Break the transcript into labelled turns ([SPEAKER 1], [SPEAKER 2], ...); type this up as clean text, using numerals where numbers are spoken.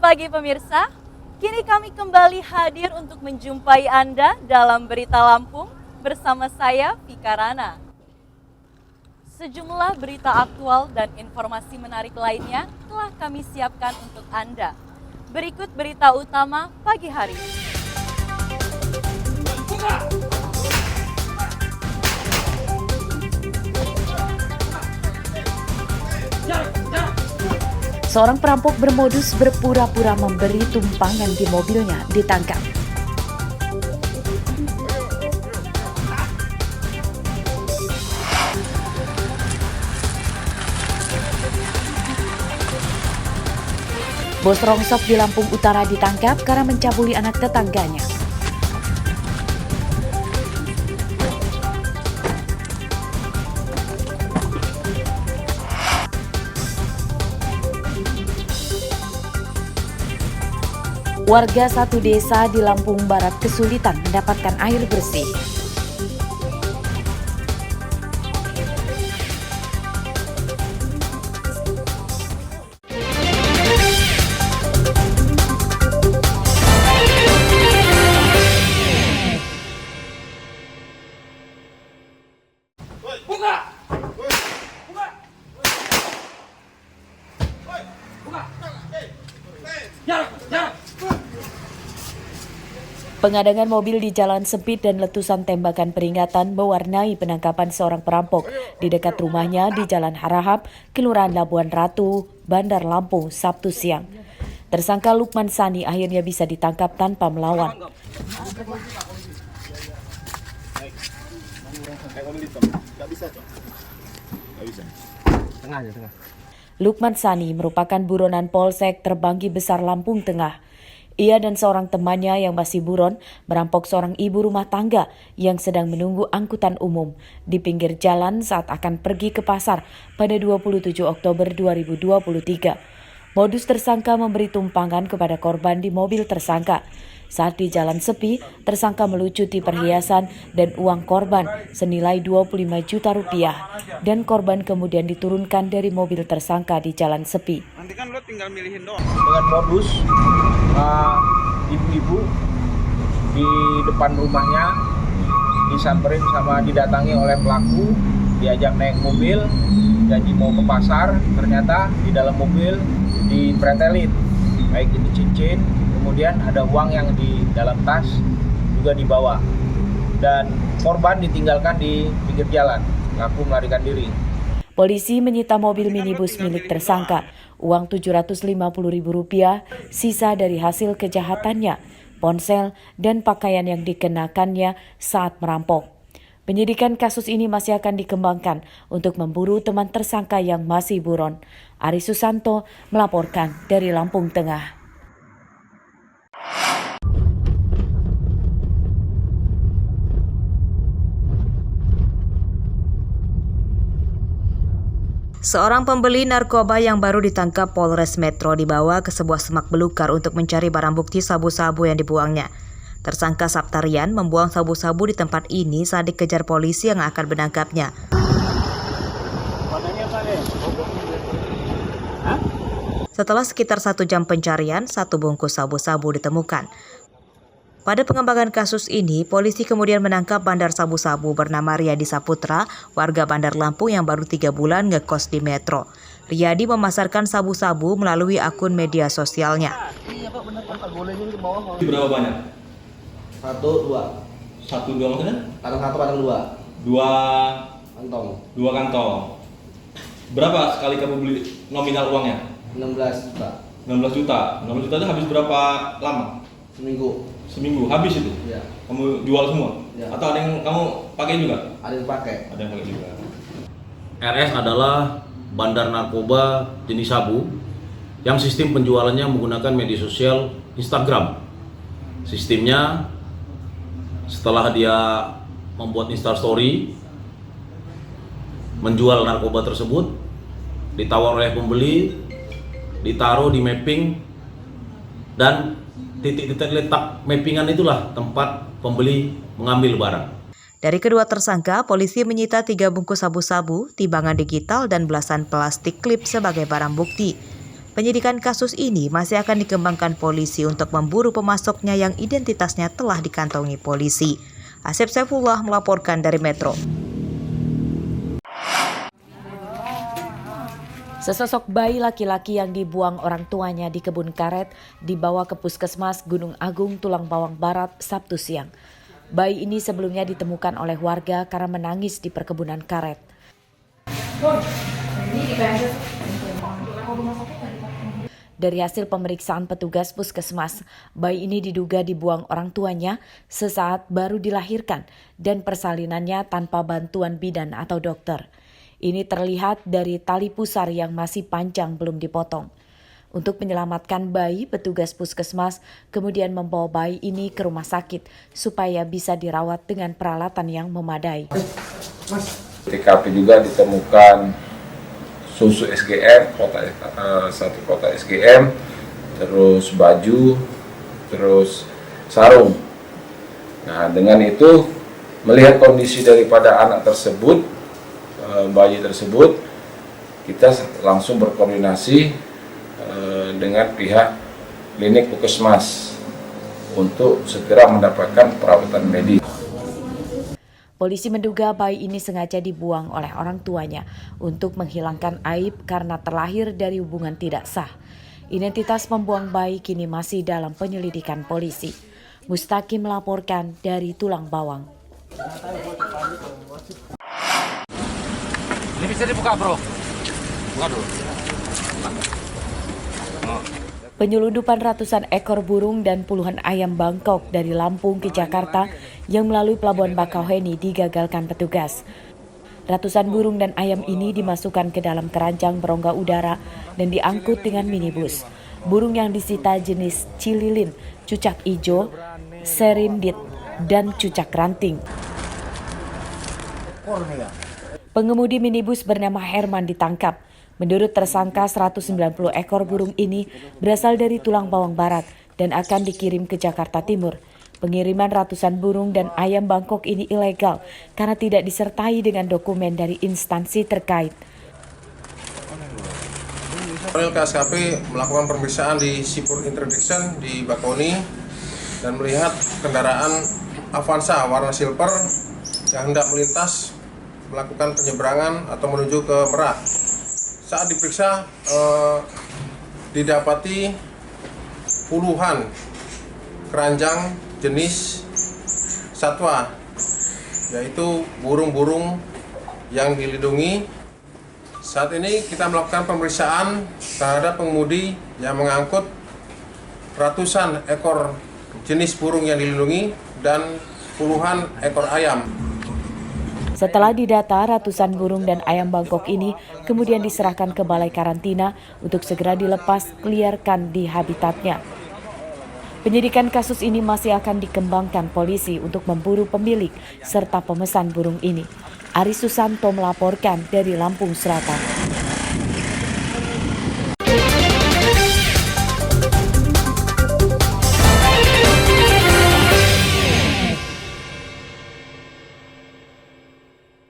[SPEAKER 1] pagi pemirsa, kini kami kembali hadir untuk menjumpai Anda dalam Berita Lampung bersama saya, Vika Rana. Sejumlah berita aktual dan informasi menarik lainnya telah kami siapkan untuk Anda. Berikut berita utama pagi hari.
[SPEAKER 2] Seorang perampok bermodus berpura-pura memberi tumpangan di mobilnya ditangkap. Bos rongsok di Lampung Utara ditangkap karena mencabuli anak tetangganya. Warga satu desa di Lampung Barat kesulitan mendapatkan air bersih. Pengadangan mobil di jalan sempit dan letusan tembakan peringatan mewarnai penangkapan seorang perampok di dekat rumahnya di Jalan Harahap, Kelurahan Labuan Ratu, Bandar Lampung, Sabtu siang. Tersangka Lukman Sani akhirnya bisa ditangkap tanpa melawan. Lukman Sani merupakan buronan Polsek Terbanggi Besar Lampung Tengah. Ia dan seorang temannya yang masih buron merampok seorang ibu rumah tangga yang sedang menunggu angkutan umum di pinggir jalan saat akan pergi ke pasar pada 27 Oktober 2023. Modus tersangka memberi tumpangan kepada korban di mobil tersangka. Saat di jalan sepi, tersangka melucuti perhiasan dan uang korban senilai 25 juta rupiah dan korban kemudian diturunkan dari mobil tersangka di jalan sepi.
[SPEAKER 3] Nanti kan lo tinggal milihin doang.
[SPEAKER 4] Dengan modus ibu-ibu di depan rumahnya disamperin sama didatangi oleh pelaku, diajak naik mobil, janji mau ke pasar, ternyata di dalam mobil dipretelin, baik itu cincin, kemudian ada uang yang di dalam tas juga dibawa, dan korban ditinggalkan di pinggir jalan, pelaku melarikan diri.
[SPEAKER 2] Polisi menyita mobil minibus milik tersangka, uang Rp750.000, sisa dari hasil kejahatannya, ponsel, dan pakaian yang dikenakannya saat merampok. Penyidikan kasus ini masih akan dikembangkan untuk memburu teman tersangka yang masih buron. Ari Susanto melaporkan dari Lampung Tengah.
[SPEAKER 5] Seorang pembeli narkoba yang baru ditangkap Polres Metro dibawa ke sebuah semak belukar untuk mencari barang bukti sabu-sabu yang dibuangnya. Tersangka Saptarian membuang sabu-sabu di tempat ini saat dikejar polisi yang akan menangkapnya. Setelah sekitar 1 jam pencarian, 1 bungkus sabu-sabu ditemukan. Pada pengembangan kasus ini, polisi kemudian menangkap bandar sabu-sabu bernama Riyadi Saputra, warga Bandar Lampung yang baru 3 bulan ngekos di Metro. Riyadi memasarkan sabu-sabu melalui akun media sosialnya.
[SPEAKER 3] Berapa banyak?
[SPEAKER 4] 1, 2.
[SPEAKER 3] 1, 2 maksudnya?
[SPEAKER 4] Kantong 1, kantong 2.
[SPEAKER 3] 2
[SPEAKER 4] Kantong.
[SPEAKER 3] 2 kantong. Berapa sekali kamu beli nominal uangnya?
[SPEAKER 4] 16 juta.
[SPEAKER 3] 16 juta. 16 juta itu habis berapa lama?
[SPEAKER 4] Seminggu
[SPEAKER 3] habis itu?
[SPEAKER 4] Ya.
[SPEAKER 3] Kamu jual semua?
[SPEAKER 4] Ya.
[SPEAKER 3] Atau ada yang kamu pakai juga?
[SPEAKER 4] Ada yang pakai.
[SPEAKER 3] Ada yang pakai juga.
[SPEAKER 6] RS adalah bandar narkoba jenis sabu yang sistem penjualannya menggunakan media sosial Instagram. Sistemnya setelah dia membuat Instastory menjual narkoba tersebut, ditawar oleh pembeli, ditaruh di mapping, dan titik-titik letak mappingan itulah tempat pembeli mengambil barang.
[SPEAKER 5] Dari kedua tersangka, polisi menyita 3 bungkus sabu-sabu, timbangan digital, dan belasan plastik klip sebagai barang bukti. Penyidikan kasus ini masih akan dikembangkan polisi untuk memburu pemasoknya yang identitasnya telah dikantongi polisi. Asep Saifullah melaporkan dari Metro.
[SPEAKER 2] Sesosok bayi laki-laki yang dibuang orang tuanya di kebun karet dibawa ke Puskesmas Gunung Agung Tulang Bawang Barat Sabtu siang. Bayi ini sebelumnya ditemukan oleh warga karena menangis di perkebunan karet. Dari hasil pemeriksaan petugas puskesmas, bayi ini diduga dibuang orang tuanya sesaat baru dilahirkan dan persalinannya tanpa bantuan bidan atau dokter. Ini terlihat dari tali pusar yang masih panjang belum dipotong. Untuk menyelamatkan bayi, petugas puskesmas kemudian membawa bayi ini ke rumah sakit supaya bisa dirawat dengan peralatan yang memadai.
[SPEAKER 4] Di TKP juga ditemukan susu SGM, satu kotak SGM, terus baju, terus sarung. Nah, dengan itu melihat kondisi daripada anak tersebut, bayi tersebut, kita langsung berkoordinasi dengan pihak klinik puskesmas untuk segera mendapatkan perawatan medis.
[SPEAKER 2] Polisi menduga bayi ini sengaja dibuang oleh orang tuanya untuk menghilangkan aib karena terlahir dari hubungan tidak sah. Identitas pembuang bayi kini masih dalam penyelidikan polisi. Mustaqim melaporkan dari Tulang Bawang.
[SPEAKER 7] Ini bisa dibuka, bro. Buka dulu.
[SPEAKER 2] Penyelundupan ratusan ekor burung dan puluhan ayam Bangkok dari Lampung ke Jakarta yang melalui Pelabuhan Bakauheni digagalkan petugas. Ratusan burung dan ayam ini dimasukkan ke dalam keranjang berongga udara dan diangkut dengan minibus. Burung yang disita jenis cililin, cucak ijo, serindit, dan cucak ranting. Pengemudi minibus bernama Herman ditangkap. Menurut tersangka, 190 ekor burung ini berasal dari Tulang Bawang Barat dan akan dikirim ke Jakarta Timur. Pengiriman ratusan burung dan ayam Bangkok ini ilegal karena tidak disertai dengan dokumen dari instansi terkait.
[SPEAKER 8] Personil KSKP melakukan pemeriksaan di Sipur Interdiction di Bakauheni dan melihat kendaraan Avanza warna silver yang hendak melintas melakukan penyeberangan atau menuju ke Merak. Saat diperiksa didapati puluhan keranjang jenis satwa, yaitu burung-burung yang dilindungi. Saat ini kita melakukan pemeriksaan terhadap pengemudi yang mengangkut ratusan ekor jenis burung yang dilindungi dan puluhan ekor ayam.
[SPEAKER 2] Setelah didata, ratusan burung dan ayam Bangkok ini kemudian diserahkan ke balai karantina untuk segera dilepas liarkan di habitatnya. Penyidikan kasus ini masih akan dikembangkan polisi untuk memburu pemilik serta pemesan burung ini. Aris Susanto melaporkan dari Lampung Selatan.